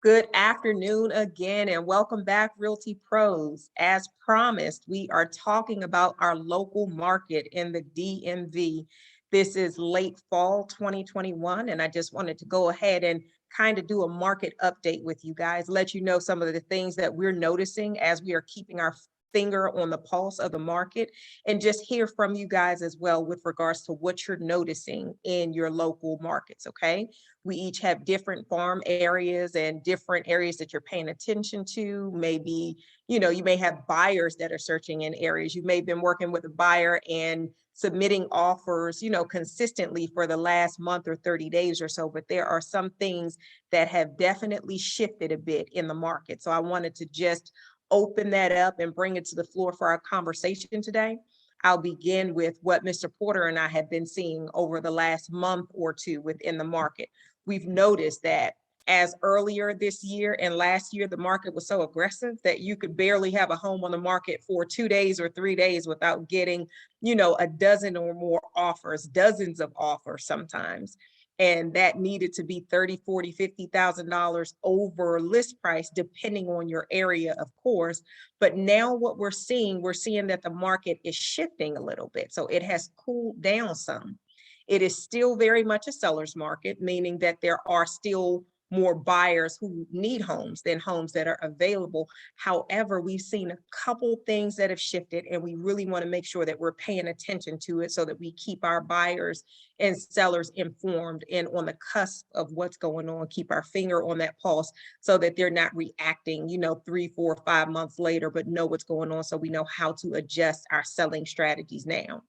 Good afternoon again, and welcome back, Realty Pros. As promised, we are talking about our local market in the DMV. This is late fall 2021, and I just wanted to go ahead and kind of do a market update with you guys, let you know some of the things that we're noticing as we are keeping our finger on the pulse of the market, and just hear from you guys as well with regards to what you're noticing in your local markets, okay? We each have different farm areas and different areas that you're paying attention to. Maybe, you may have buyers that are searching in areas. You may have been working with a buyer and submitting offers, consistently for the last month or 30 days or so, but there are some things that have definitely shifted a bit in the market. So I wanted to just open that up and bring it to the floor for our conversation today. I'll begin with what Mr. Porter and I have been seeing over the last month or two within the market. We've noticed that as earlier this year and last year, the market was so aggressive that you could barely have a home on the market for 2 days or 3 days without getting, a dozen or more offers, dozens of offers sometimes. And that needed to be $30,000, $40,000, $50,000 over list price, depending on your area, of course. But now what we're seeing that the market is shifting a little bit. So it has cooled down some. It is still very much a seller's market, meaning that there are still more buyers who need homes than homes that are available. However, we've seen a couple things that have shifted, and we really want to make sure that we're paying attention to it so that we keep our buyers and sellers informed and on the cusp of what's going on, keep our finger on that pulse so that they're not reacting, 3, 4, 5 months later, but know what's going on so we know how to adjust our selling strategies now.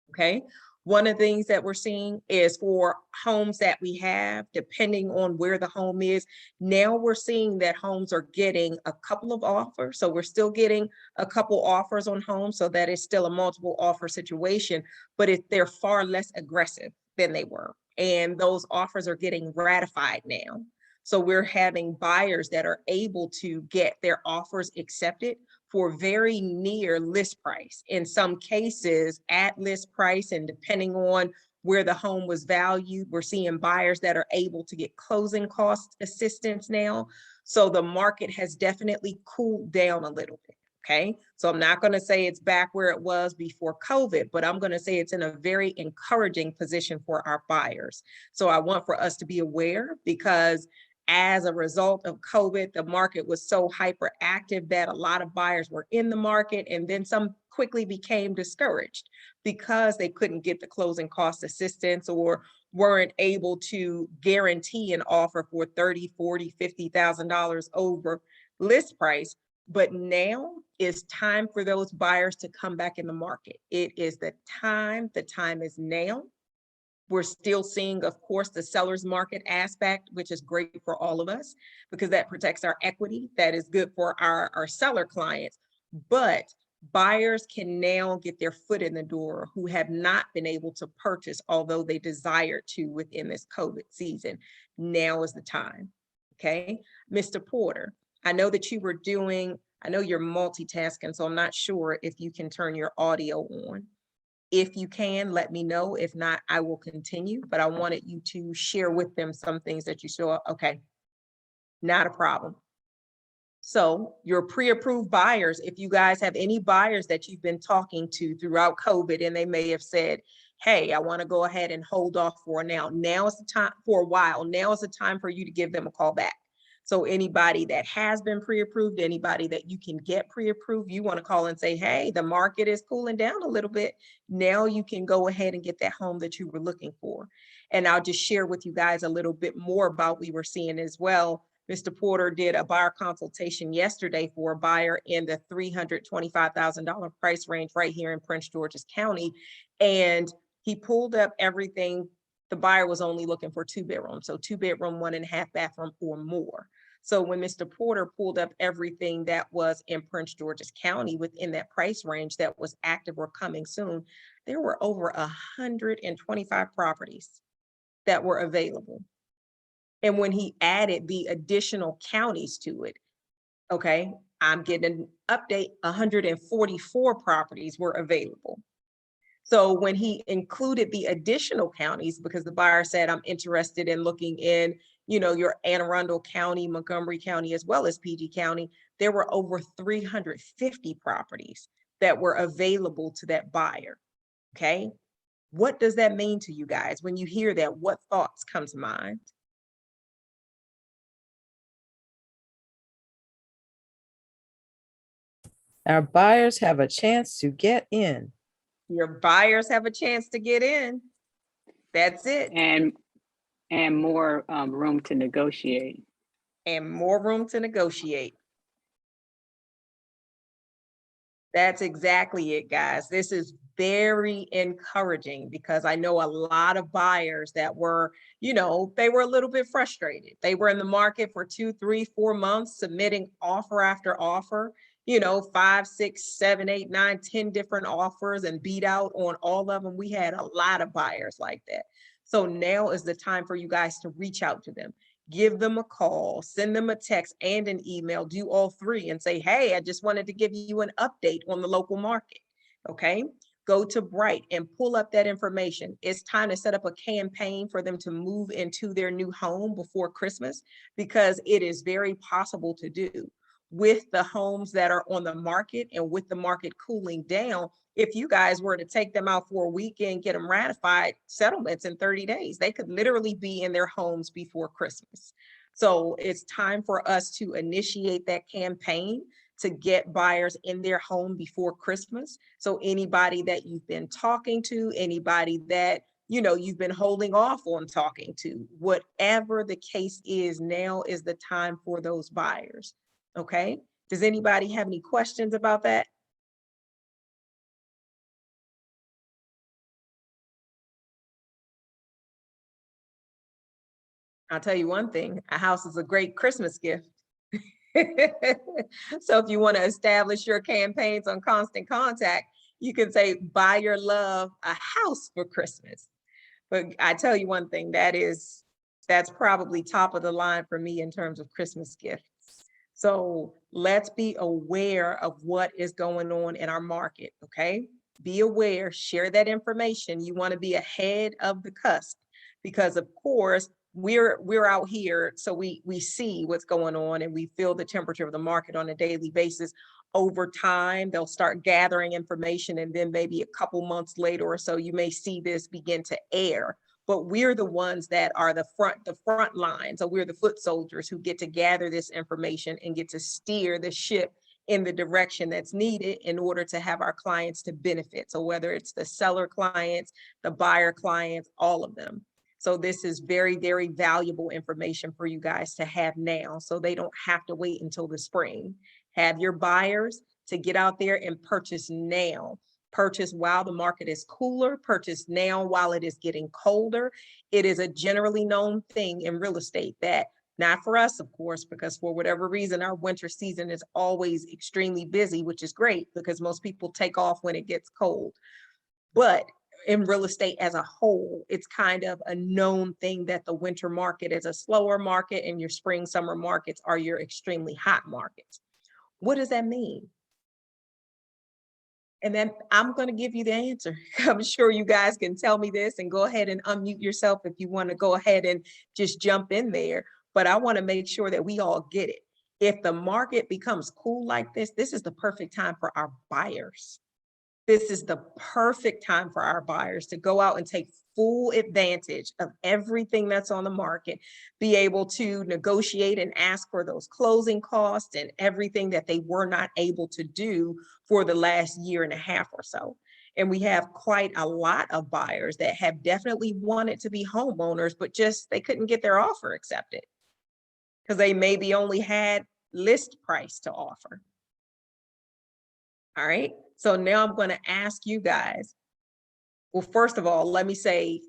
Okay. One of the things that we're seeing is for homes that we have, depending on where the home is, now we're seeing that homes are getting a couple of offers. So we're still getting a couple offers on homes, so that is still a multiple offer situation, but they're far less aggressive than they were. And those offers are getting ratified now. So we're having buyers that are able to get their offers accepted for very near list price. In some cases at list price, and depending on where the home was valued, we're seeing buyers that are able to get closing cost assistance now. So the market has definitely cooled down a little bit. Okay, so I'm not going to say it's back where it was before COVID, but I'm going to say it's in a very encouraging position for our buyers. So I want for us to be aware, because as a result of COVID, the market was so hyperactive that a lot of buyers were in the market, and then some quickly became discouraged because they couldn't get the closing cost assistance or weren't able to guarantee an offer for $30,000, $40,000, $50,000 over list price. But now is time for those buyers to come back in the market. It is the time is now. We're still seeing, of course, the seller's market aspect, which is great for all of us because that protects our equity. That is good for our seller clients. But buyers can now get their foot in the door who have not been able to purchase, although they desire to within this COVID season. Now is the time. Okay, Mr. Porter, I know that you were I know you're multitasking, so I'm not sure if you can turn your audio on. If you can, let me know. If not, I will continue, but I wanted you to share with them some things that you saw. Okay, not a problem. So your pre-approved buyers, if you guys have any buyers that you've been talking to throughout COVID, and they may have said, hey, I want to go ahead and hold off for now. Now is the time for a while. Now is the time for you to give them a call back. So anybody that has been pre-approved, anybody that you can get pre-approved, you want to call and say, hey, the market is cooling down a little bit. Now you can go ahead and get that home that you were looking for. And I'll just share with you guys a little bit more about what we were seeing as well. Mr. Porter did a buyer consultation yesterday for a buyer in the $325,000 price range right here in Prince George's County. And he pulled up everything. The buyer was only looking for 2 bedrooms, so 2 bedroom, 1.5 bathroom or more. So when Mr. Porter pulled up everything that was in Prince George's County within that price range that was active or coming soon, there were over 125 properties that were available. And when he added the additional counties to it, okay, I'm getting an update, 144 properties were available. So when he included the additional counties, because the buyer said, I'm interested in looking in, your Anne Arundel County, Montgomery County, as well as PG County, there were over 350 properties that were available to that buyer. Okay. What does that mean to you guys? When you hear that, what thoughts come to mind? Our buyers have a chance to get in. Your buyers have a chance to get in. That's it. And more room to negotiate. And more room to negotiate. That's exactly it, guys. This is very encouraging because I know a lot of buyers that were, they were a little bit frustrated. They were in the market for 2, 3, 4 months, submitting offer after offer, 5, 6, 7, 8, 9, 10 different offers and beat out on all of them. We had a lot of buyers like that. So now is the time for you guys to reach out to them. Give them a call, send them a text and an email, do all three and say, hey, I just wanted to give you an update on the local market. Okay. Go to Bright and pull up that information. It's time to set up a campaign for them to move into their new home before Christmas, because it is very possible to do with the homes that are on the market and with the market cooling down. If you guys were to take them out for a weekend, get them ratified settlements in 30 days, they could literally be in their homes before Christmas. So it's time for us to initiate that campaign to get buyers in their home before Christmas. So anybody that you've been talking to, anybody that you've been holding off on talking to, whatever the case is, now is the time for those buyers. Okay. Does anybody have any questions about that? I'll tell you one thing, a house is a great Christmas gift. So if you want to establish your campaigns on Constant Contact, you can say, buy your love a house for Christmas. But I tell you one thing, that's probably top of the line for me in terms of Christmas gifts. So let's be aware of what is going on in our market, okay? Be aware, share that information. You want to be ahead of the cusp, because of course, we're out here, so we see what's going on and we feel the temperature of the market on a daily basis. Over time, they'll start gathering information, and then maybe a couple months later or so, you may see this begin to air. But we're the ones that are the front line. So we're the foot soldiers who get to gather this information and get to steer the ship in the direction that's needed in order to have our clients to benefit. So whether it's the seller clients, the buyer clients, all of them. So this is very, very valuable information for you guys to have now, so they don't have to wait until the spring. Have your buyers to get out there and purchase now. Purchase while the market is cooler, purchase now while it is getting colder. It is a generally known thing in real estate that, not for us, of course, because for whatever reason, our winter season is always extremely busy, which is great because most people take off when it gets cold. But in real estate as a whole, it's kind of a known thing that the winter market is a slower market and your spring, summer markets are your extremely hot markets. What does that mean? And then I'm going to give you the answer. I'm sure you guys can tell me this, and go ahead and unmute yourself if you want to go ahead and just jump in there. But I want to make sure that we all get it. If the market becomes cool like this, this is the perfect time for our buyers. This is the perfect time for our buyers to go out and take full advantage of everything that's on the market, be able to negotiate and ask for those closing costs and everything that they were not able to do for the last year and a half or so. And we have quite a lot of buyers that have definitely wanted to be homeowners, but just they couldn't get their offer accepted because they maybe only had list price to offer. All right. So now I'm going to ask you guys, well, first of all, let me say,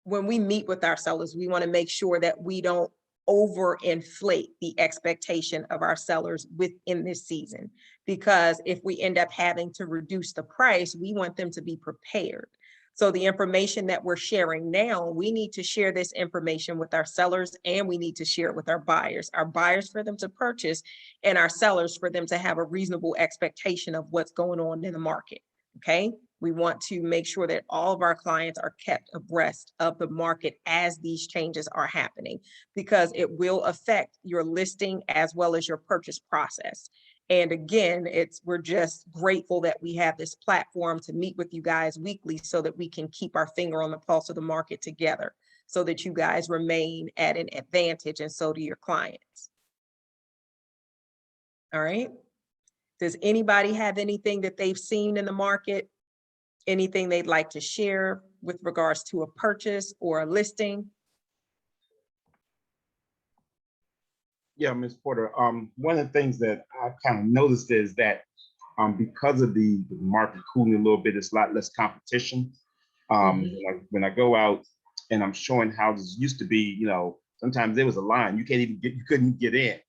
when we meet with our sellers, we want to make sure that we don't overinflate the expectation of our sellers within this season, because if we end up having to reduce the price, we want them to be prepared. So the information that we're sharing now, we need to share this information with our sellers, and we need to share it with our buyers for them to purchase, and our sellers for them to have a reasonable expectation of what's going on in the market. Okay. We want to make sure that all of our clients are kept abreast of the market as these changes are happening, because it will affect your listing as well as your purchase process. And again, we're just grateful that we have this platform to meet with you guys weekly so that we can keep our finger on the pulse of the market together, so that you guys remain at an advantage, and so do your clients. All right. Does anybody have anything that they've seen in the market? Anything they'd like to share with regards to a purchase or a listing? Yeah, Ms. Porter, one of the things that I've kind of noticed is that because of the market cooling a little bit, it's a lot less competition. When I go out and I'm showing houses, used to be, sometimes there was a line, you couldn't get in,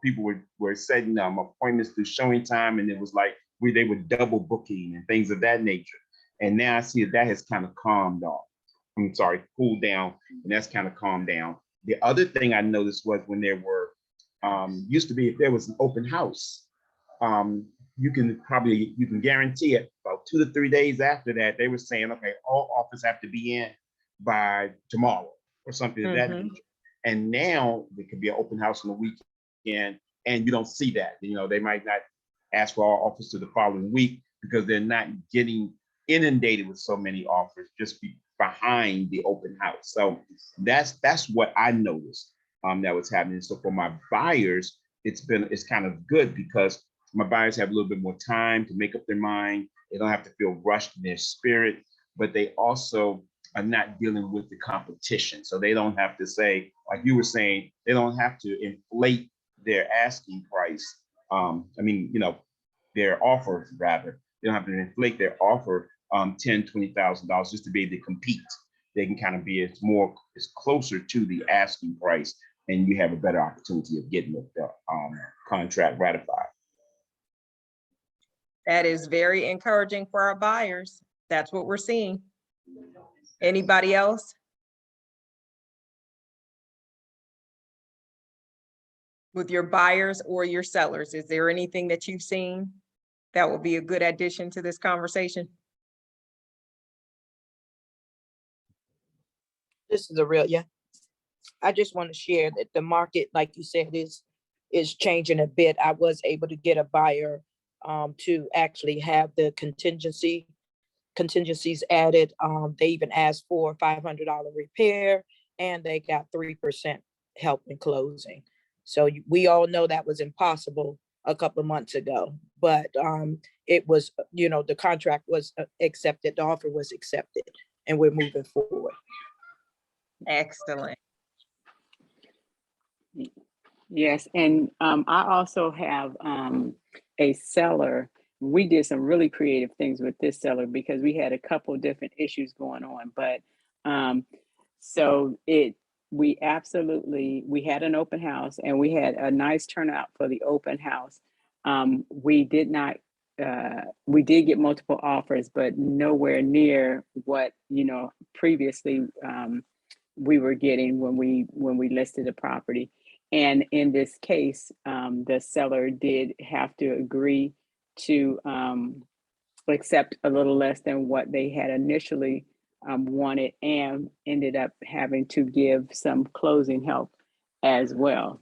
people were setting appointments through showing time, and it was like they were double booking and things of that nature. And now I see that has kind of cooled down, and that's kind of calmed down. The other thing I noticed was when there were, used to be, if there was an open house, you can guarantee it about 2 to 3 days after that, they were saying, okay, all offers have to be in by tomorrow or something of that nature. And now there could be an open house on the weekend and you don't see that. They might not ask for all offers to the following week because they're not getting inundated with so many offers just behind the open house. So that's what I noticed that was happening. So for my buyers, it's kind of good because my buyers have a little bit more time to make up their mind. They don't have to feel rushed in their spirit, but they also are not dealing with the competition. So they don't have to say, like you were saying, they don't have to inflate their asking price. Their offer rather. They don't have to inflate their offer $10,000, $20,000 just to be able to compete. They can kind of it's closer to the asking price, and you have a better opportunity of getting the contract ratified. That is very encouraging for our buyers. That's what we're seeing. Anybody else? With your buyers or your sellers, is there anything that you've seen that will be a good addition to this conversation? This is I just want to share that the market, like you said, is changing a bit. I was able to get a buyer to actually have the contingencies added. They even asked for a $500 repair, and they got 3% help in closing. So we all know that was impossible a couple of months ago, but it was, the contract was accepted, the offer was accepted, and we're moving forward. Excellent. Yes, and I also have a seller. We did some really creative things with this seller because we had a couple different issues going on. But we had an open house and we had a nice turnout for the open house. We did get multiple offers, but nowhere near what previously we were getting when we listed the property. And in this case, the seller did have to agree to accept a little less than what they had initially wanted, and ended up having to give some closing help as well.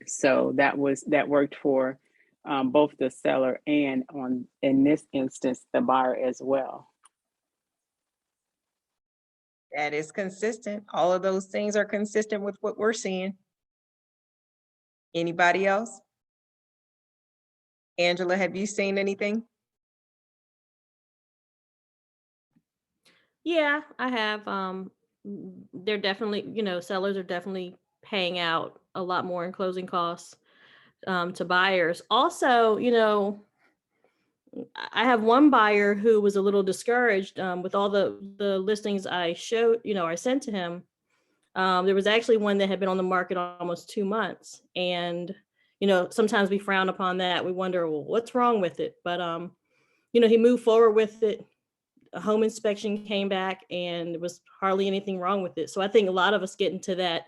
So that worked for both the seller and, in this instance, the buyer as well. That is consistent. All of those things are consistent with what we're seeing. Anybody else? Angela, have you seen anything? Yeah, I have. They're definitely, sellers are definitely paying out a lot more in closing costs to buyers. Also, I have one buyer who was a little discouraged with all the listings I showed, I sent to him. There was actually one that had been on the market almost 2 months. And, sometimes we frown upon that. We wonder, well, what's wrong with it? But, he moved forward with it. A home inspection came back and there was hardly anything wrong with it. So I think a lot of us get into that,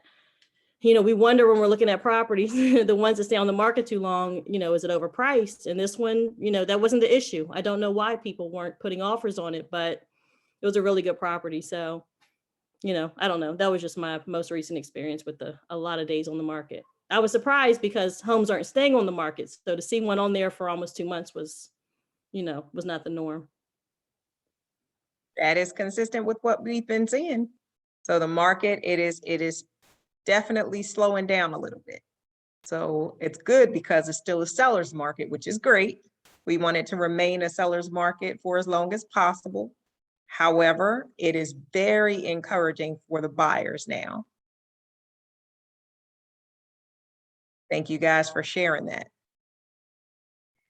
we wonder when we're looking at properties, the ones that stay on the market too long, is it overpriced? And this one, that wasn't the issue. I don't know why people weren't putting offers on it, but it was a really good property. So, I don't know. That was just my most recent experience with a lot of days on the market. I was surprised because homes aren't staying on the market. So to see one on there for almost 2 months was not the norm. That is consistent with what we've been seeing. So the market, it is definitely slowing down a little bit. So it's good because it's still a seller's market, which is great. We want it to remain a seller's market for as long as possible. However, it is very encouraging for the buyers now. Thank you guys for sharing that.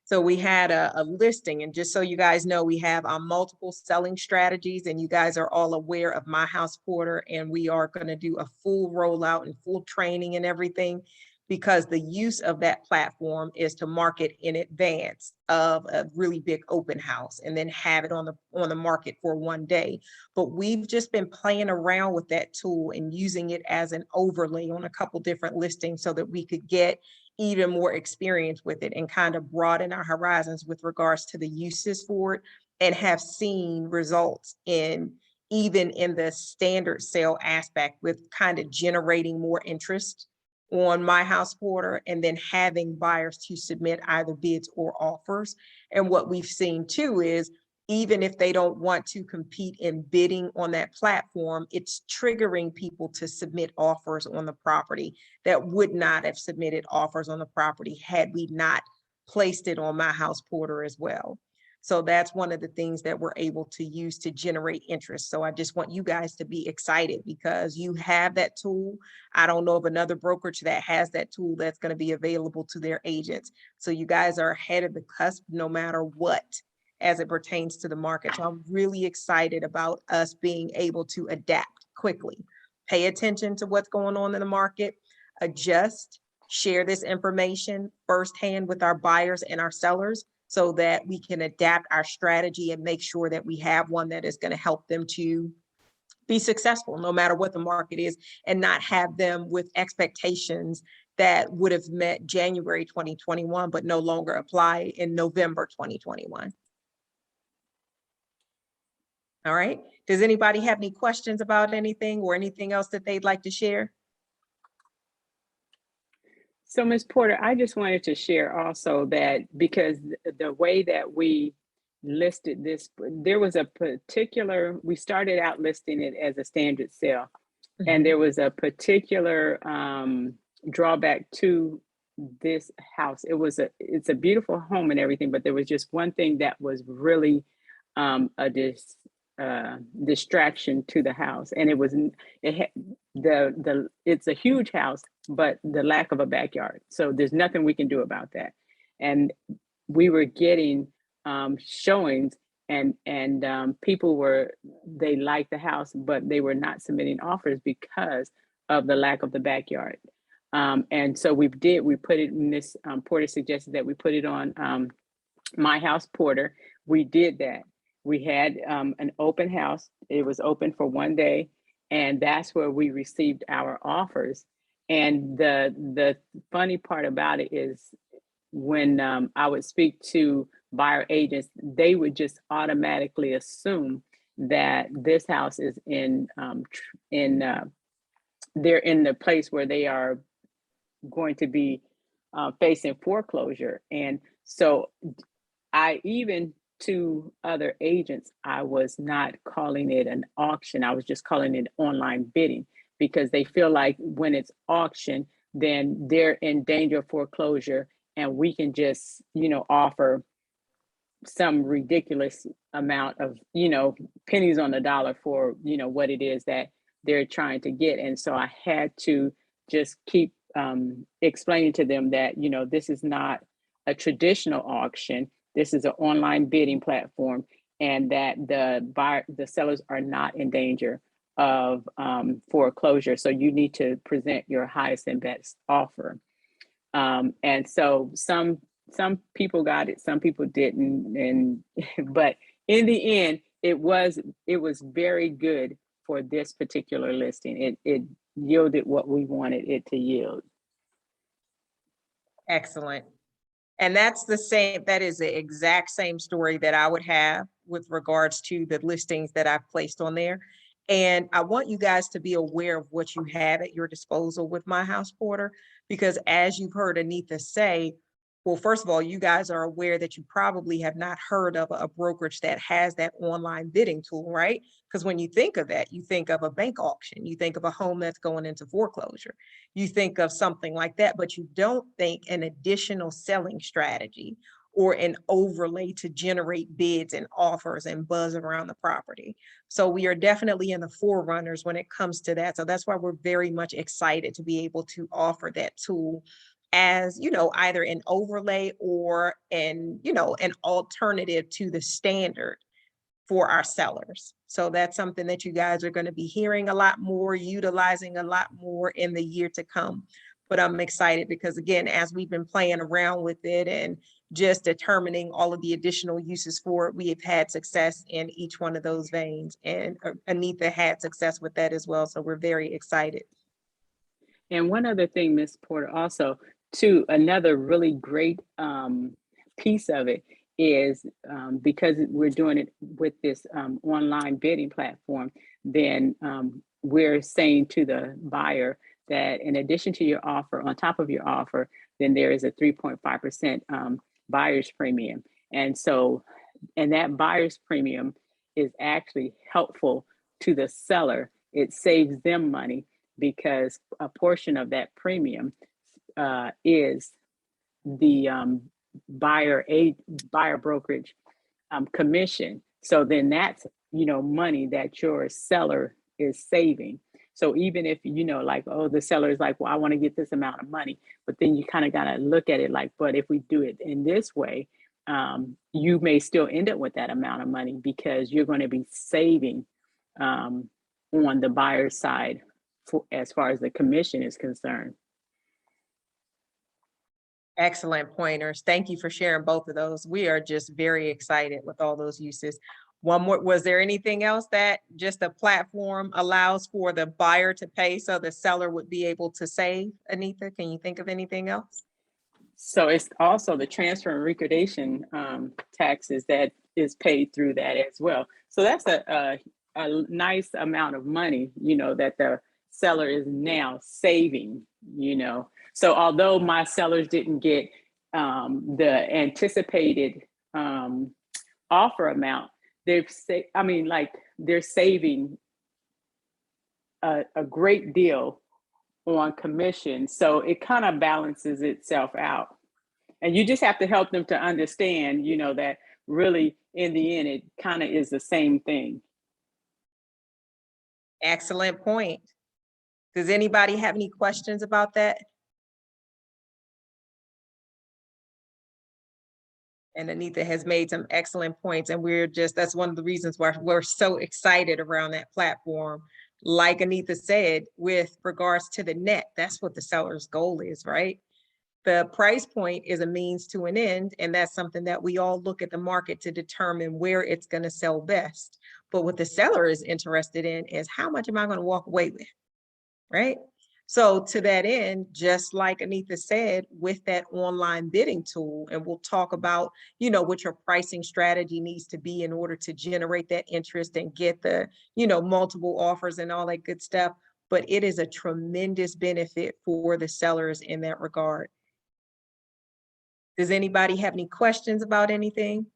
So we had a listing, and just so you guys know, we have multiple selling strategies, and you guys are all aware of My House Porter, and we are going to do a full rollout and full training and everything, because the use of that platform is to market in advance of a really big open house and then have it on the market for one day. But we've just been playing around with that tool and using it as an overlay on a couple different listings so that we could get even more experience with it and kind of broaden our horizons with regards to the uses for it, and have seen results even in the standard sale aspect with kind of generating more interest on My House Porter, and then having buyers to submit either bids or offers. And what we've seen too is, even if they don't want to compete in bidding on that platform, it's triggering people to submit offers on the property that would not have submitted offers on the property had we not placed it on My House Porter as well. So that's one of the things that we're able to use to generate interest. So I just want you guys to be excited because you have that tool. I don't know of another brokerage that has that tool that's going to be available to their agents. So you guys are ahead of the cusp no matter what, as it pertains to the market. So I'm really excited about us being able to adapt quickly, pay attention to what's going on in the market, adjust, share this information firsthand with our buyers and our sellers so that we can adapt our strategy and make sure that we have one that is going to help them to be successful no matter what the market is, and not have them with expectations that would have met January 2021 but no longer apply in November 2021. All right. Does anybody have any questions about anything or anything else that they'd like to share? So, Ms. Porter, I just wanted to share also that because the way that we listed this, there was a particular, we started out listing it as a standard sale, and there was a particular drawback to this house. It's a beautiful home and everything, but there was just one thing that was really distraction to the house, and it's a huge house, but the lack of a backyard. So there's nothing we can do about that. And we were getting showings, and people they liked the house, but they were not submitting offers because of the lack of the backyard. And so we put it in this. Porter suggested that we put it on My House Porter. We did that. We had an open house. It was open for one day, and that's where we received our offers. And the funny part about it is when I would speak to buyer agents, they would just automatically assume that this house is they're in the place where they are going to be facing foreclosure. And so to other agents, I was not calling it an auction. I was just calling it online bidding, because they feel like when it's auction, then they're in danger of foreclosure, and we can just, offer some ridiculous amount of, pennies on the dollar for, what it is that they're trying to get. And so I had to just keep explaining to them that, this is not a traditional auction. This is an online bidding platform, and that the sellers are not in danger of foreclosure. So you need to present your highest and best offer. And so some people got it, some people didn't, but in the end, it was very good for this particular listing. yielded what we wanted it to yield. Excellent. And that's the same, that is the exact same story that I would have with regards to the listings that I've placed on there. And I want you guys to be aware of what you have at your disposal with My House Porter, because as you've heard Anita say, well, first of all, you guys are aware that you probably have not heard of a brokerage that has that online bidding tool, right? Because when you think of that, you think of a bank auction, you think of a home that's going into foreclosure, you think of something like that, but you don't think an additional selling strategy or an overlay to generate bids and offers and buzz around the property. So we are definitely in the forerunners when it comes to that. So that's why we're very much excited to be able to offer that tool as, either an overlay or an alternative to the standard for our sellers. So that's something that you guys are going to be hearing a lot more, utilizing a lot more in the year to come. But I'm excited because, again, as we've been playing around with it and just determining all of the additional uses for it, we have had success in each one of those veins. And Anita had success with that as well. So we're very excited. And one other thing, Ms. Porter, also, too, another really great piece of it is because we're doing it with this online bidding platform, then we're saying to the buyer that in addition to your offer, on top of your offer, then there is a 3.5% buyer's premium. And so, and that buyer's premium is actually helpful to the seller. It saves them money because a portion of that premium is the buyer brokerage commission. So then that's, money that your seller is saving. So even if, like, oh, the seller is like, well, I want to get this amount of money, but then you kind of got to look at it like, but if we do it in this way, you may still end up with that amount of money because you're going to be saving on the buyer's side as far as the commission is concerned. Excellent pointers. Thank you for sharing both of those. We are just very excited with all those uses. One more, was there anything else that just the platform allows for the buyer to pay so the seller would be able to save? Anita, can you think of anything else? So it's also the transfer and recordation taxes that is paid through that as well. So that's a nice amount of money, that the seller is now saving, So although my sellers didn't get the anticipated offer amount, they're saving a great deal on commission. So it kind of balances itself out. And you just have to help them to understand, that really in the end, it kind of is the same thing. Excellent point. Does anybody have any questions about that? And Anita has made some excellent points, and that's one of the reasons why we're so excited around that platform. Like Anita said, with regards to the net, that's what the seller's goal is, right? The price point is a means to an end, and that's something that we all look at the market to determine where it's going to sell best. But what the seller is interested in is how much am I going to walk away with, right? So to that end, just like Anita said, with that online bidding tool, and we'll talk about, what your pricing strategy needs to be in order to generate that interest and get the, multiple offers and all that good stuff. But it is a tremendous benefit for the sellers in that regard. Does anybody have any questions about anything?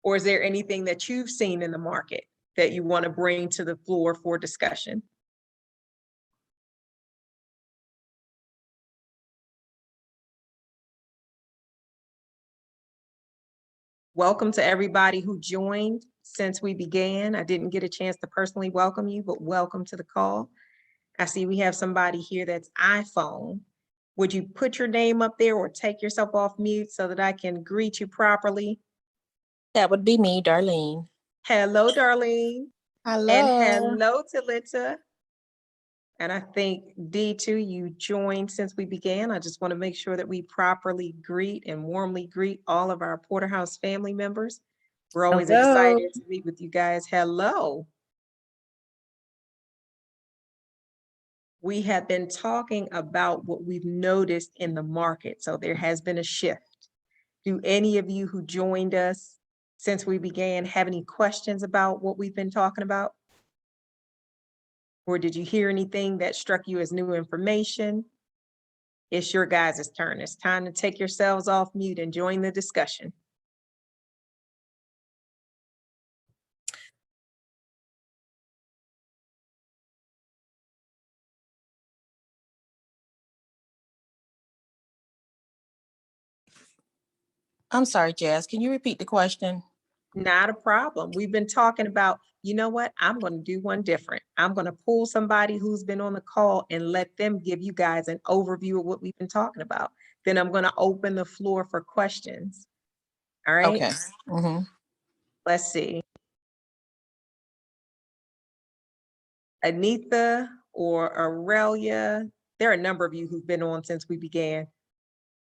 Or is there anything that you've seen in the market that you want to bring to the floor for discussion? Welcome to everybody who joined since we began. I didn't get a chance to personally welcome you, but welcome to the call. I see we have somebody here that's iPhone. Would you put your name up there or take yourself off mute so that I can greet you properly? That would be me, Darlene. Hello, Darlene. Hello. And hello, Talita. And I think D2, you joined since we began. I just want to make sure that we properly greet and warmly greet all of our Porterhouse family members. We're always Hello. excited to meet with you guys. Hello. we have been talking about what we've noticed in the market. So there has been a shift. Do any of you who joined us since we began have any questions about what we've been talking about? Or did you hear anything that struck you as new information? It's your guys' turn. It's time to take yourselves off mute and join the discussion. I'm sorry, Jazz. Can you repeat the question? Not a problem. We've been talking about, you know what? I'm going to do one different. I'm going to pull somebody who's been on the call and let them give you guys an overview of what we've been talking about. Then I'm going to open the floor for questions. All right. Okay. Mhm. Let's see. Anita or Aurelia. There are a number of you who've been on since we began.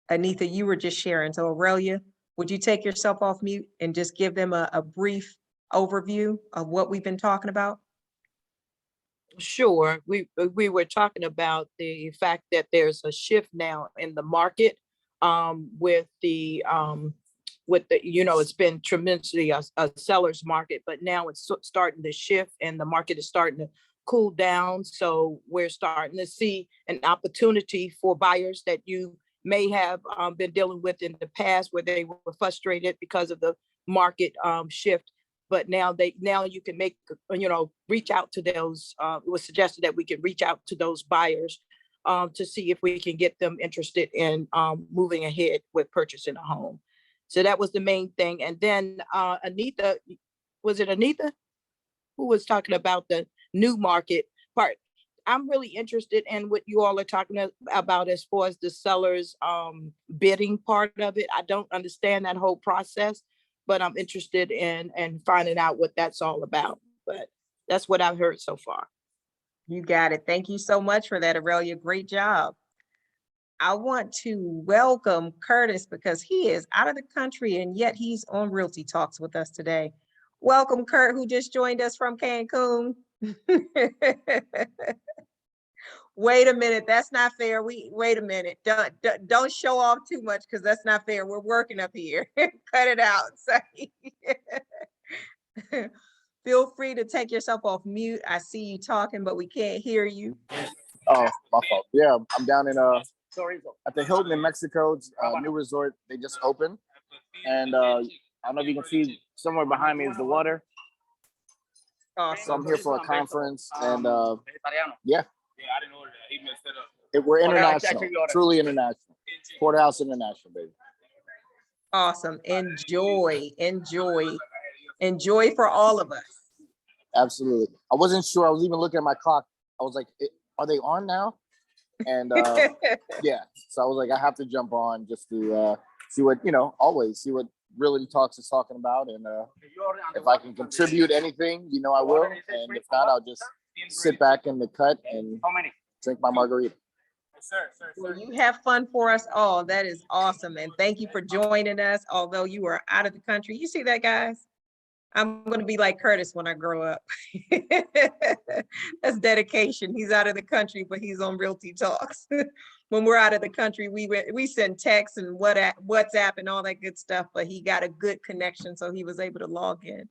Anita, you were just sharing. So Aurelia, would you take yourself off mute and just give them a brief overview of what we've been talking about? Sure, we were talking about the fact that there's a shift now in the market, with the, you know, it's been tremendously a seller's market, but now it's starting to shift and the market is starting to cool down. So we're starting to see an opportunity for buyers that you may have been dealing with in the past where they were frustrated because of the market shift. But now you can make, you know, reach out to those, it was suggested that we can reach out to those buyers to see if we can get them interested in moving ahead with purchasing a home. So that was the main thing. And then Anita, was it Anita who was talking about the new market part? I'm really interested in what you all are talking about as far as the seller's bidding part of it. I don't understand that whole process, but I'm interested in finding out what that's all about. But that's what I've heard so far. You got it. Thank you so much for that, Aurelia. Great job. I want to welcome Curtis because he is out of the country and yet he's on Realty Talks with us today. Welcome, Kurt, who just joined us from Cancun. Wait a minute, that's not fair. Wait a minute. Don't show off too much because that's not fair. We're working up here. Cut it out. Feel free to take yourself off mute. I see you talking, but we can't hear you. Oh, my fault. Yeah, I'm down in at the Hilton in Mexico. It's a new resort. They just opened, and I don't know if you can see somewhere behind me is the water. So Awesome. I'm here for a conference, and yeah, we're international, truly international. Porterhouse International, baby. Awesome. Enjoy for all of us. Absolutely. I wasn't sure. I was even looking at my clock. I was like, are they on now? And yeah, so I was like, I have to jump on just to see what, you know, always see what Realty Talks is talking about. And if I can contribute anything, you know, I will. And if not, I'll just sit back in the cut and drink my margarita. Well, you have fun for us all. That is awesome. And thank you for joining us, although you are out of the country. You see that, guys? I'm going to be like Curtis when I grow up. That's dedication. He's out of the country, but he's on Realty Talks. When we're out of the country, we send texts and WhatsApp and all that good stuff, but he got a good connection, so he was able to log in.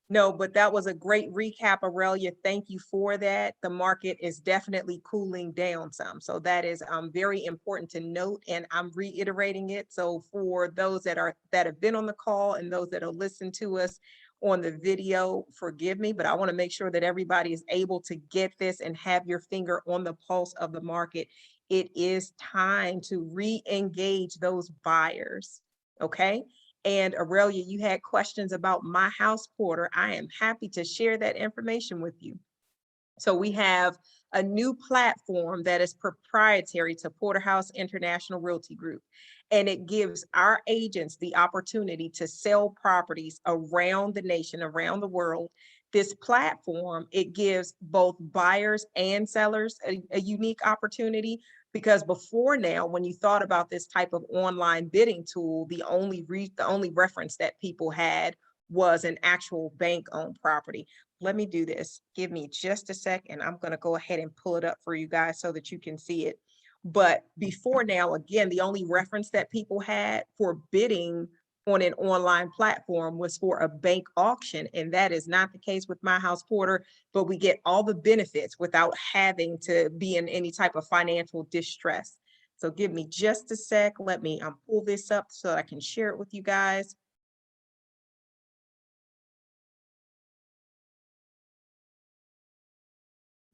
No, but that was a great recap, Aurelia. Thank you for that. The market is definitely cooling down some. So that is very important to note, and I'm reiterating it. So for those that have been on the call and those that will listen to us on the video, forgive me, but I want to make sure that everybody is able to get this and have your finger on the pulse of the market. It is time to re-engage those buyers, okay? And Aurelia, you had questions about My House Porter. I am happy to share that information with you. So we have a new platform that is proprietary to Porterhouse International Realty Group, and it gives our agents the opportunity to sell properties around the nation, around the world. This platform, it gives both buyers and sellers a unique opportunity, because before now, when you thought about this type of online bidding tool, the only reference that people had was an actual bank-owned property. let me do this. Give me just a sec and I'm gonna go ahead and pull it up for you guys so that you can see it. But before now, again, the only reference that people had for bidding on an online platform was for a bank auction, and that is not the case with My House Porter, but we get all the benefits without having to be in any type of financial distress. So give me just a sec. Let me pull this up so I can share it with you guys.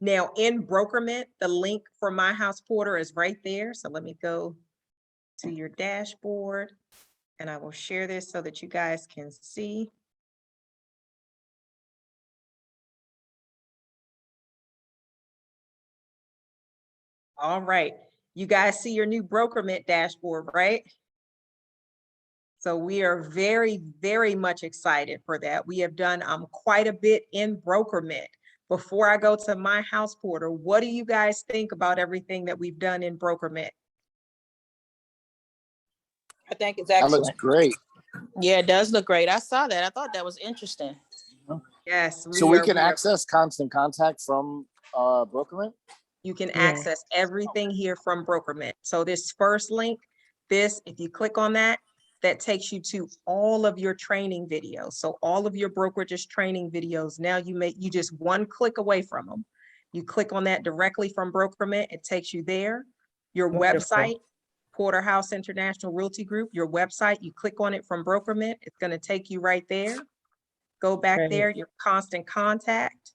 Now in Brokerment, the link for My House Porter is right there. So let me go to your dashboard and I will share this so that you guys can see. All right, you guys see your new Brokerment dashboard, right? So we are very, very much excited for that. We have done quite a bit in Brokerment. Before I go to My House Porter, what do you guys think about everything that we've done in Brokerment? I think it's That looks excellent. great. Yeah, it does look great. I saw that. I thought that was interesting. Yes, So we can we are- access Constant Contact from Brokerment? You can Yeah. access everything here from Brokerment. So this first link, if you click on that, that takes you to all of your training videos. So all of your brokerages training videos, now you just one click away from them. You click on that directly from Brokerment, it takes you there. Your Wonderful. website, Porterhouse International Realty Group, your website, you click on it from Brokerment, it's gonna take you right there. Go back Right. there, your Constant Contact.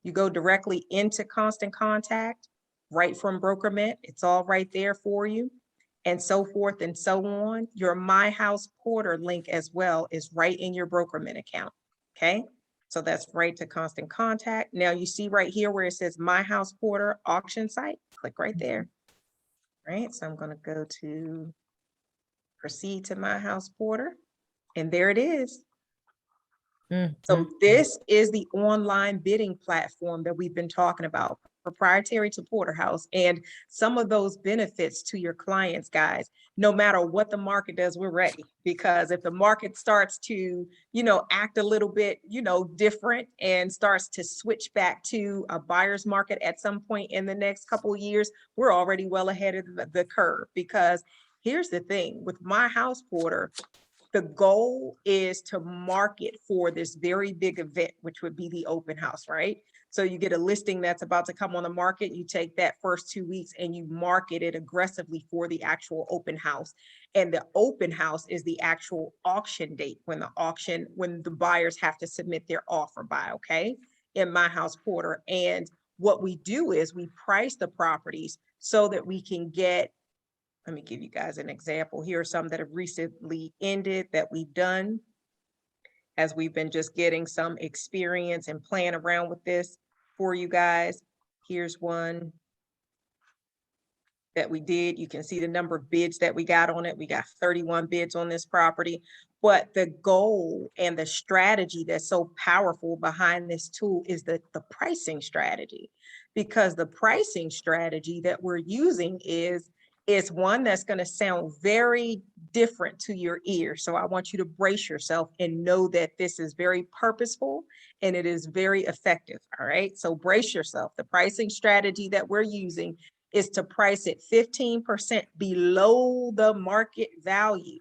You go directly into Constant Contact, right from Brokerment. It's all right there for you, and so forth and so on. Your My House Porter link as well is right in your Brokerment account, okay? So that's right to Constant Contact. Now you see right here where it says My House Porter auction site, click right there. Right, so I'm gonna go to proceed to My House Porter, and there it is. So this is the online bidding platform that we've been talking about, proprietary to Porterhouse, and some of those benefits to your clients, guys. No matter what the market does, we're ready, because if the market starts to, act a little bit, different and starts to switch back to a buyer's market at some point in the next couple of years, we're already well ahead of the curve. Because here's the thing with My House Porter, the goal is to market for this very big event, which would be the open house, right? So you get a listing that's about to come on the market, you take that first 2 weeks and you market it aggressively for the actual open house. And the open house is the actual auction date when the buyers have to submit their offer by, okay? In My House Porter. And what we do is we price the properties so that we can get, let me give you guys an example. Here are some that have recently ended that we've done as we've been just getting some experience and playing around with this for you guys. Here's one that we did. You can see the number of bids that we got on it. We got 31 bids on this property. But the goal and the strategy that's so powerful behind this tool is the pricing strategy. Because the pricing strategy that we're using is one that's going to sound very different to your ear. So I want you to brace yourself and know that this is very purposeful and it is very effective. All right. So brace yourself. The pricing strategy that we're using is to price it 15% below the market value.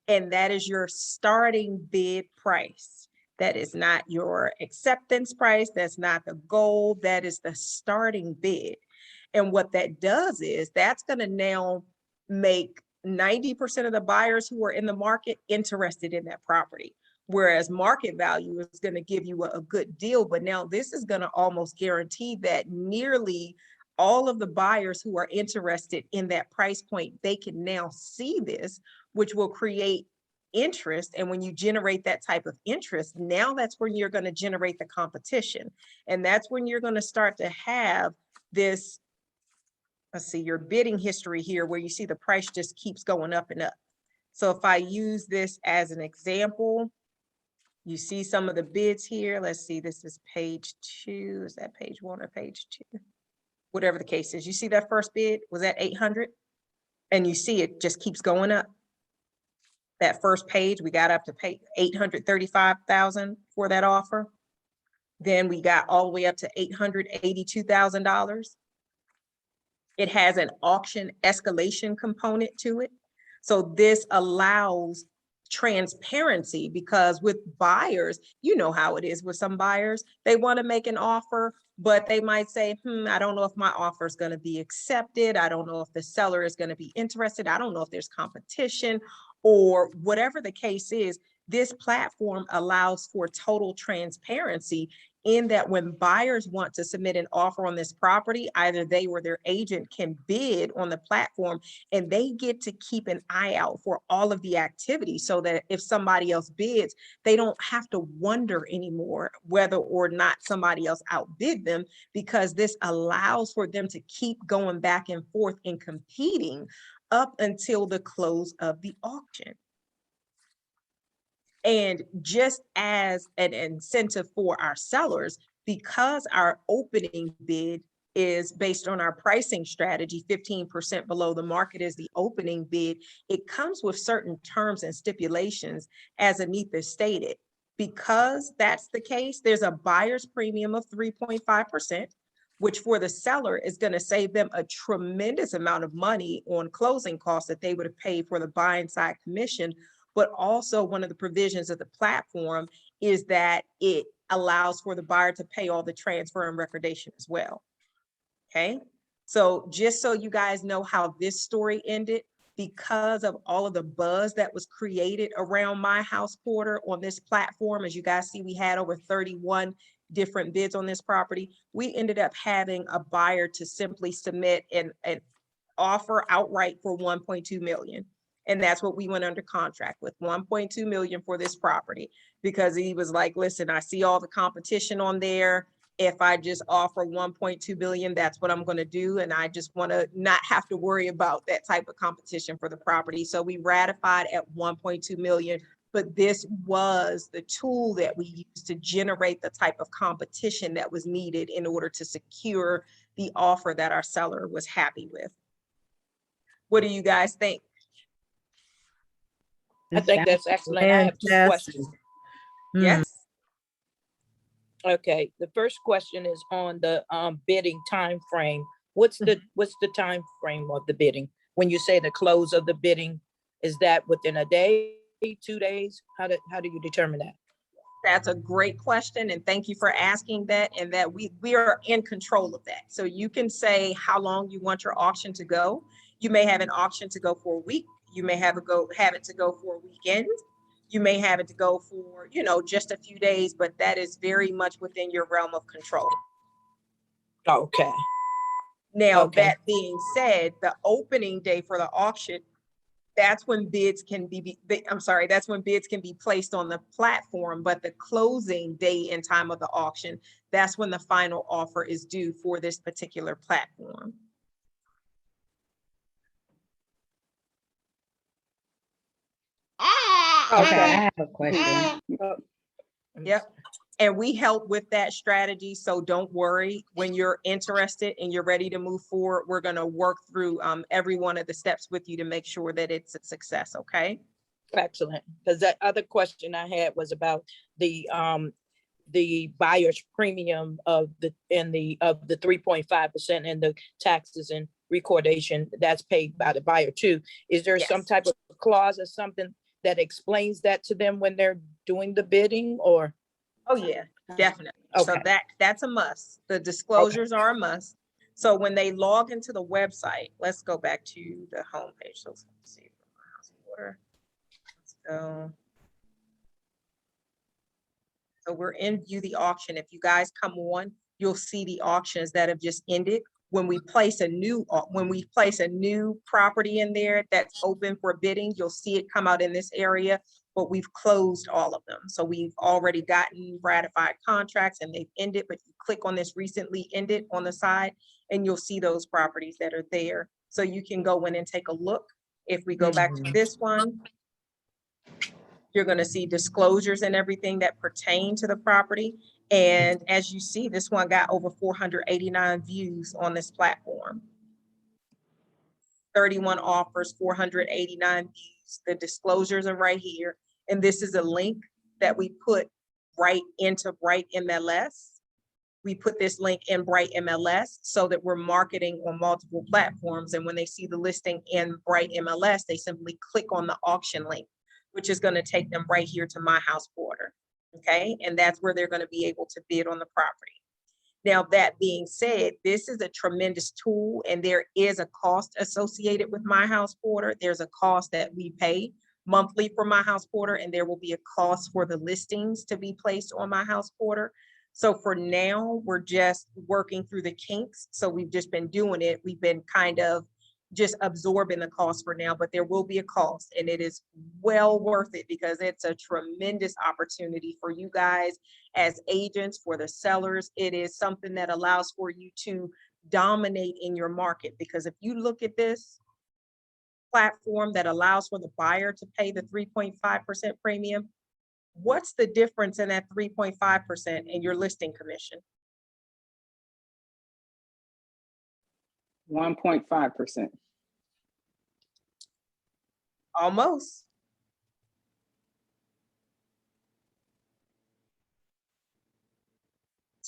And that is your starting bid price. That is not your acceptance price. That's not the goal. That is the starting bid. And what that does is that's going to now make 90% of the buyers who are in the market interested in that property. Whereas market value is going to give you a good deal. But now this is going to almost guarantee that nearly all of the buyers who are interested in that price point, they can now see this, which will create interest. And when you generate that type of interest, now that's when you're going to generate the competition. And that's when you're going to start to have this, let's see, your bidding history here, where you see the price just keeps going up and up. So if I use this as an example, you see some of the bids here. Let's see, this is page 2. Is that page 1 or page 2? Whatever the case is, you see that first bid was at 800, and you see it just keeps going up. That first page, we got up to pay 835,000 for that offer. Then we got all the way up to $882,000. It has an auction escalation component to it. So this allows transparency, because with buyers, you know how it is with some buyers, they want to make an offer, but they might say, I don't know if my offer is going to be accepted. I don't know if the seller is going to be interested. I don't know if there's competition, or whatever the case is. This platform allows for total transparency, in that when buyers want to submit an offer on this property, either they or their agent can bid on the platform, and they get to keep an eye out for all of the activity, so that if somebody else bids, they don't have to wonder anymore whether or not somebody else outbid them, because this allows for them to keep going back and forth and competing up until the close of the auction. And just as an incentive for our sellers, because our opening bid is based on our pricing strategy, 15% below the market is the opening bid, it comes with certain terms and stipulations, as Anita stated. Because that's the case, there's a buyer's premium of 3.5%, which for the seller is going to save them a tremendous amount of money on closing costs that they would have paid for the buying side commission. But also, one of the provisions of the platform is that it allows for the buyer to pay all the transfer and recordation as well. Okay, so just so you guys know how this story ended, because of all of the buzz that was created around My House Porter on this platform, as you guys see, we had over 31 different bids on this property. We ended up having a buyer to simply submit an offer outright for 1.2 million. And that's what we went under contract with, 1.2 million for this property, because he was like, listen, I see all the competition on there. If I just offer 1.2 billion, that's what I'm going to do. And I just want to not have to worry about that type of competition for the property. So we ratified at 1.2 million, but this was the tool that we used to generate the type of competition that was needed in order to secure the offer that our seller was happy with. What do you guys think? I think that's excellent. I have two Fantastic. questions. Yes. Okay, the first question is on the bidding time frame. What's the time frame of the bidding? When you say the close of the bidding, is that within a day, 2 days? How do you determine that? That's a great question, and thank you for asking that. And that we are in control of that. So you can say how long you want your auction to go. You may have an auction to go for a week. You may have it to go for a weekend. You may have it to go for, just a few days, but that is very much within your realm of control. Okay. Now, Okay. that being said, the opening day for the auction, that's when bids can that's when bids can be placed on the platform, but the closing day and time of the auction, that's when the final offer is due for this particular platform. Okay, I have a question. Yep. And we help with that strategy. So don't worry, when you're interested and you're ready to move forward, we're going to work through every one of the steps with you to make sure that it's a success. Okay. Excellent. Because that other question I had was about the buyer's premium of the 3.5% and the taxes and recordation that's paid by the buyer too. Is there some type of clause or something that explains that to them when they're doing the bidding, or? Oh yeah, definitely. Okay. So that's a must. The disclosures are a must. So when they log into the website, let's go back to the homepage. So let's see. Let's go. So we're in view the auction. If you guys come on, you'll see the auctions that have just ended. When we place a new property in there that's open for bidding, you'll see it come out in this area, but we've closed all of them. So we've already gotten ratified contracts and they've ended, but you click on this recently ended on the side and you'll see those properties that are there. So you can go in and take a look. If we go back to this one, you're going to see disclosures and everything that pertain to the property. And as you see, this one got over 489 views on this platform. 31 offers, 489 views. The disclosures are right here. And this is a link that we put right into Bright MLS. We put this link in Bright MLS so that we're marketing on multiple platforms. And when they see the listing in Bright MLS, they simply click on the auction link, which is going to take them right here to My House Porter. Okay. And that's where they're going to be able to bid on the property. Now, that being said, this is a tremendous tool and there is a cost associated with My House Porter. There's a cost that we pay monthly for My House Porter, and there will be a cost for the listings to be placed on My House Porter. So for now, we're just working through the kinks. So we've just been doing it. We've been kind of just absorbing the cost for now, but there will be a cost, and it is well worth it because it's a tremendous opportunity for you guys as agents, for the sellers. It is something that allows for you to dominate in your market, because if you look at this platform that allows for the buyer to pay the 3.5% premium, what's the difference in that 3.5% in your listing commission? 1.5%. Almost.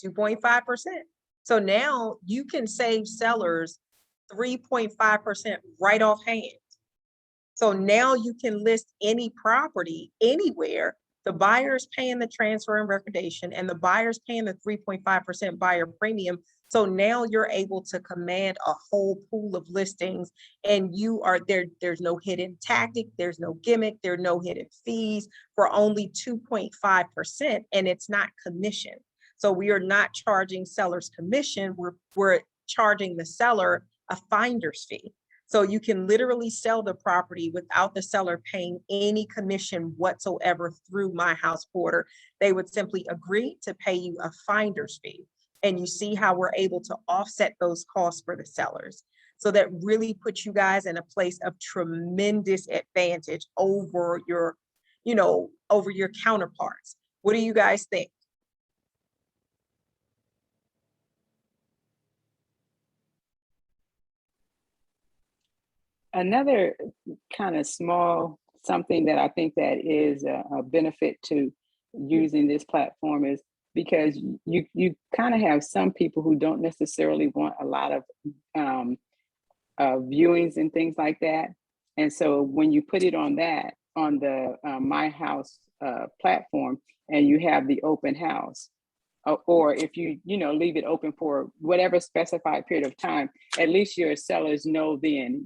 $2.5%. So now you can save sellers 3.5% right off hand. So now you can list any property anywhere. The buyer's paying the transfer and recordation, and the buyer's paying the 3.5% buyer premium. So now you're able to command a whole pool of listings, and you are there. There's no hidden tactic. There's no gimmick. There are no hidden fees for only 2.5%, and it's not commission. So we are not charging sellers commission. We're charging the seller a finder's fee. So you can literally sell the property without the seller paying any commission whatsoever through My House Porter. They would simply agree to pay you a finder's fee. And you see how we're able to offset those costs for the sellers. So that really puts you guys in a place of tremendous advantage over your, over your counterparts. What do you guys think? Another kind of small something that I think that is a benefit to using this platform is because you kind of have some people who don't necessarily want a lot of viewings and things like that. And so when you put it on the My House platform, and you have the open house, or if you leave it open for whatever specified period of time, at least your sellers know then,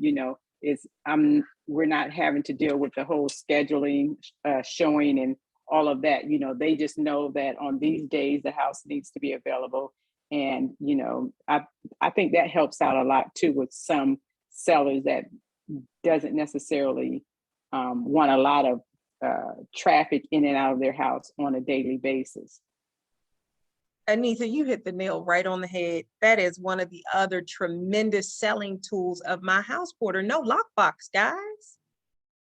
we're not having to deal with the whole scheduling, showing and all of that. They just know that on these days the house needs to be available. And I think that helps out a lot too with some sellers that doesn't necessarily want a lot of traffic in and out of their house on a daily basis. Anita, you hit the nail right on the head. That is one of the other tremendous selling tools of My House Porter. No lockbox, guys.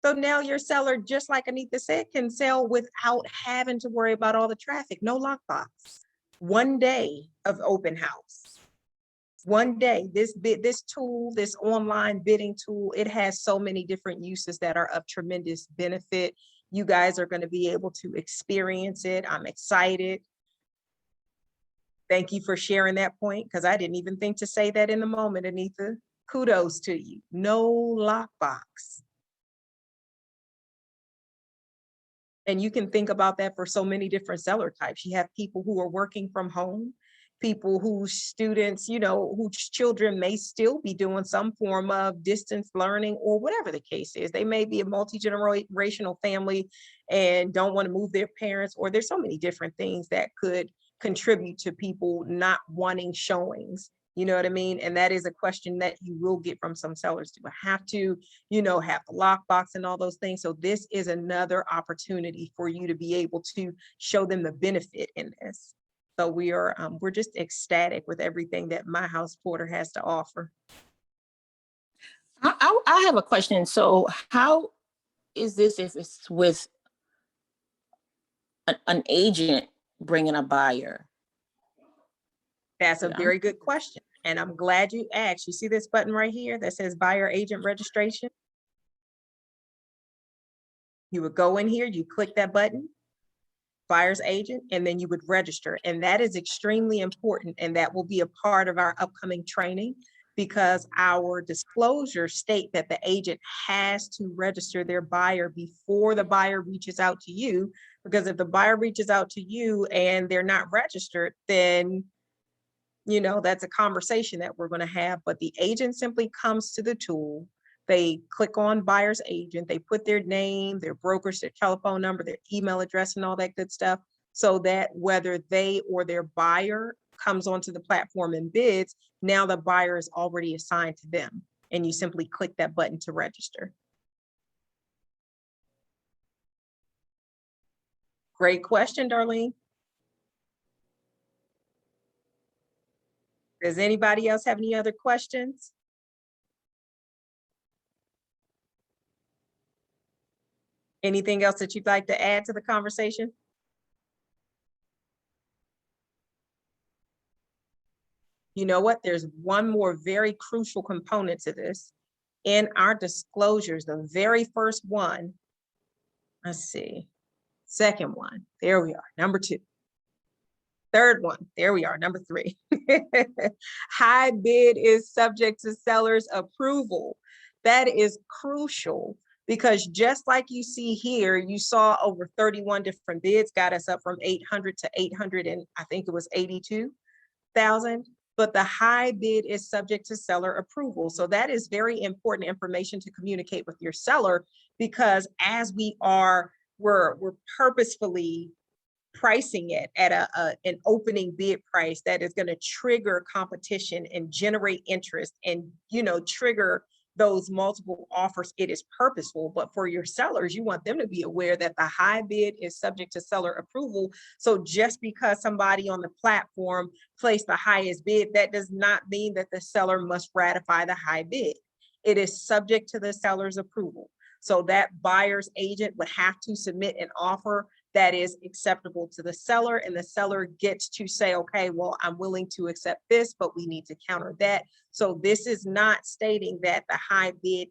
So now your seller, just like Anita said, can sell without having to worry about all the traffic. No lockbox. One day of open house. One day, this tool, this online bidding tool, it has so many different uses that are of tremendous benefit. You guys are going to be able to experience it. I'm excited. Thank you for sharing that point, because I didn't even think to say that in the moment, Anita. Kudos to you. No lockbox. And you can think about that for so many different seller types. You have people who are working from home, people whose students, whose children may still be doing some form of distance learning or whatever the case is. They may be a multi-generational family and don't want to move their parents, or there's so many different things that could contribute to people not wanting showings. You know what I mean? And that is a question that you will get from some sellers. Do I have to, have the lockbox and all those things? So this is another opportunity for you to be able to show them the benefit in this. So we're just ecstatic with everything that My House Porter has to offer. I have a question. So how is this if it's with an agent bringing a buyer? That's a very good question. And I'm glad you asked. You see this button right here that says buyer agent registration? You would go in here, you click that button. buyer's agent, and then you would register. And that is extremely important. And that will be a part of our upcoming training, because our disclosures state that the agent has to register their buyer before the buyer reaches out to you. Because if the buyer reaches out to you and they're not registered, then that's a conversation that we're going to have. But the agent simply comes to the tool. They click on buyer's agent, they put their name, their broker's, their telephone number, their email address, and all that good stuff, so that whether they or their buyer comes onto the platform and bids, now the buyer is already assigned to them. And you simply click that button to register. Great question, Darlene. Does anybody else have any other questions? Anything else that you'd like to add to the conversation? You know what? There's one more very crucial component to this. In our disclosures, the very first one, let's see, second one, there we are, number 2. Third one, there we are, number 3. High bid is subject to seller's approval. That is crucial, because just like you see here, you saw over 31 different bids, got us up from 800 to 800, and I think it was 82,000. But the high bid is subject to seller approval. So that is very important information to communicate with your seller, because as we're purposefully pricing it at an opening bid price that is going to trigger competition and generate interest and trigger those multiple offers. It is purposeful, but for your sellers, you want them to be aware that the high bid is subject to seller approval. So just because somebody on the platform placed the highest bid, that does not mean that the seller must ratify the high bid. It is subject to the seller's approval. So that buyer's agent would have to submit an offer that is acceptable to the seller, and the seller gets to say, okay, well, I'm willing to accept this, but we need to counter that. So this is not stating that the high bid,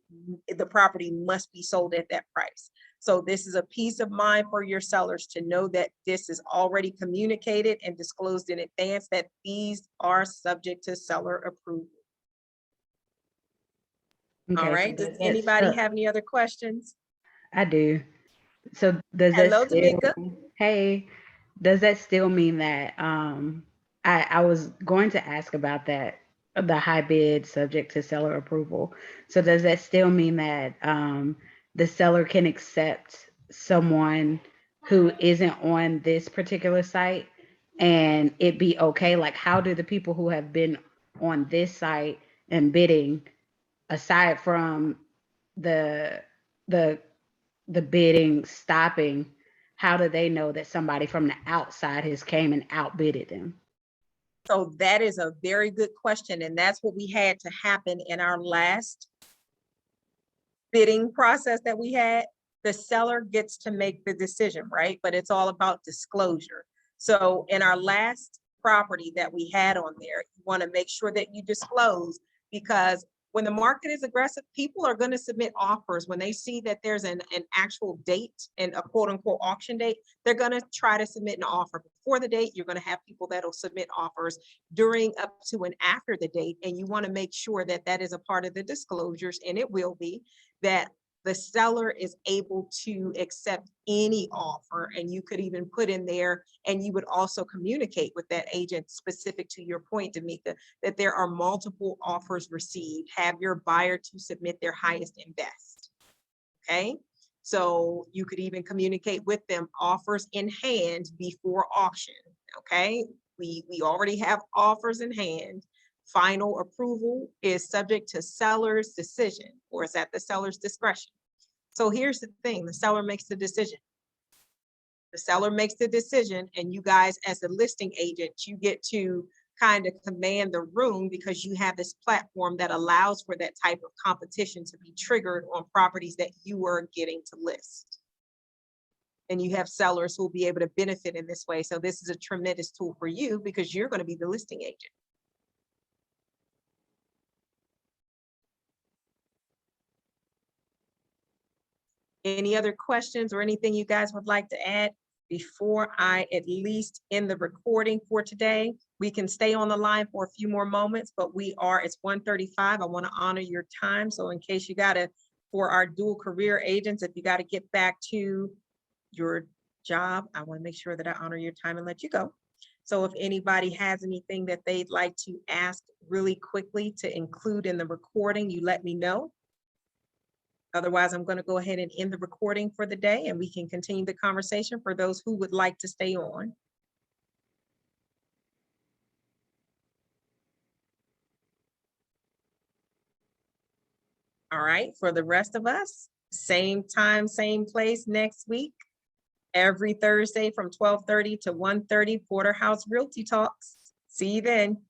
the property must be sold at that price. So this is a peace of mind for your sellers to know that this is already communicated and disclosed in advance, that these are subject to seller approval. All right, does anybody have any other questions? I do. So does Hello, that still, Tamika. hey, does that still mean that I was going to ask about that, the high bid subject to seller approval. So does that still mean that the seller can accept someone who isn't on this particular site and it be okay? Like, how do the people who have been on this site and bidding, aside from the bidding stopping, how do they know that somebody from the outside has came and outbidded them? So that is a very good question. And that's what we had to happen in our last bidding process that we had. The seller gets to make the decision, right? But it's all about disclosure. So in our last property that we had on there, you want to make sure that you disclose, because when the market is aggressive, people are going to submit offers. When they see that there's an actual date and a quote unquote auction date, they're going to try to submit an offer before the date. You're going to have people that'll submit offers during, up to, and after the date. And you want to make sure that that is a part of the disclosures, and it will be, that the seller is able to accept any offer. And you could even put in there, and you would also communicate with that agent, specific to your point, Tamika, that there are multiple offers received. Have your buyer to submit their highest and best. Okay. So you could even communicate with them offers in hand before auction. Okay. We already have offers in hand. Final approval is subject to seller's decision, or is at the seller's discretion. So here's the thing, the seller makes the decision. The seller makes the decision, and you guys as the listing agent, you get to kind of command the room, because you have this platform that allows for that type of competition to be triggered on properties that you are getting to list. And you have sellers who will be able to benefit in this way. So this is a tremendous tool for you, because you're going to be the listing agent. Any other questions or anything you guys would like to add? before I at least end the recording for today, we can stay on the line for a few more moments, but it's 1:35. I want to honor your time. So in case you gotta, for our dual career agents, if you got to get back to your job, I want to make sure that I honor your time and let you go. So if anybody has anything that they'd like to ask really quickly to include in the recording, you let me know. Otherwise, I'm going to go ahead and end the recording for the day, and we can continue the conversation for those who would like to stay on. All right, for the rest of us, same time, same place next week. Every Thursday from 12:30 to 1:30, Porterhouse Realty Talks. See you then.